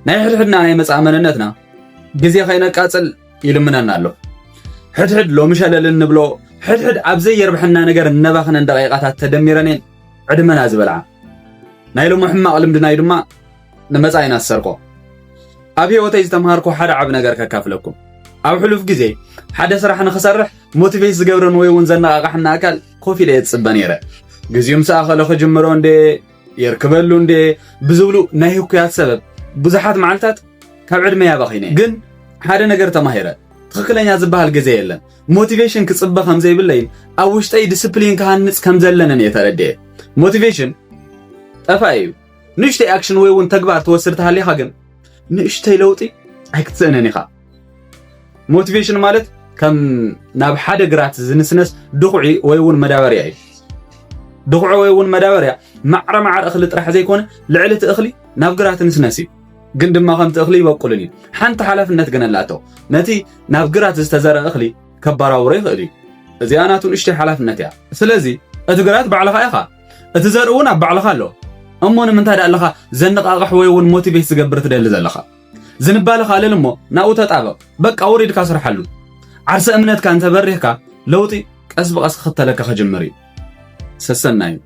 ናይ ሕድሕድና ናይ መጻእ መንነትና ግዜ ከይነቃጽል ይልምነና ኣሎ ሕድሕድ ሎሚ ሸለል ንብሎ ሕድሕድ ኣብ ዘይርብሕና ነገር ነባኽነ ደቂቃታት ተደሚረን ዕድመና ዝበልዓ ናይ ሎሚ ሕማቕ ልምድናይ ድማ ንመጻኢና ዝሰርቆ ኣብ ህይወተይ ዝተምሃርኩ ሓደ ዓብ ነገር ከካፍለኩም ኣብ ሕሉፍ ግዜ ሓደ ስራሕ ንኽሰርሕ ሞቲቬት ዝገብርን ወይ እውን ዘነቓቕሕና ኣካል ኮፍ ኢለ የጽበ ነይረ ግዜኦም ሰኣኸለ ክጅምሮ እንዴ የርክበሉ እንዴ ብዝብሉ ናይ ህኩያት ሰበብ ብዙሓት መዓልታት ካብ ዕድመ ያባኺነ ግን ሓደ ነገር ተማሂረ ትክክለኛ ዝበሃል ግዜ የለን ሞቲቬሽን ክጽበ ከም ዘይብለይ ኣብ ውሽጠይ ዲስፕሊን ክሃንጽ ከም ዘለነን የተረድየ ሞቲቬሽን ጠፋዩ ንእሽተይ ኣክሽን ወይ እውን ተግባር ትወስድ ተሃሊኻ ግን ንእሽተይ ለውጢ ኣይክትስእነን ኢኻ ሞቲቬሽን ማለት ከም ናብ ሓደ ግራት ዝንስነስ ድኹዒ ወይ እውን መዳበርያ እዩ ድኹዒ ወይ እውን መዳበርያ ማዕረ እኽሊ ጥራሕ ዘይኮነ ልዕሊ እቲ እኽሊ ናብ ግራት ንስነስ እዩ ግን ድማ ከምቲ እኽሊ ይበቁልን እዩ ሓንቲ ሓላፍነት ግን ኣላቶ ነቲ ናብ ግራት ዝተዘርአ እኽሊ ከባራውሮ ይኽእል እዩ እዚኣ ናቱ ንእሽተይ ሓላፍነት እያ ስለዚ እቲ ግራት ባዕልኻ ኢኻ እቲ ዘርኢ እውን ኣብ ባዕልኻ ኣሎ እሞ ንምንታይ ኣለኻ ዘነቓቕሕ ወይ እውን ሞቲቬት ዝገብር ትደሊ ዘለኻ ዝንባልኻ ኣልል እሞ ናብኡ ተጣበቕ በቃ ውሪድካ ስርሐሉ ዓርሰ እምነትካ እንተበሪህካ ለውጢ ቀስ ብቐስ ክኽተለካ ክጅምር እዩ ሰሰና እዩ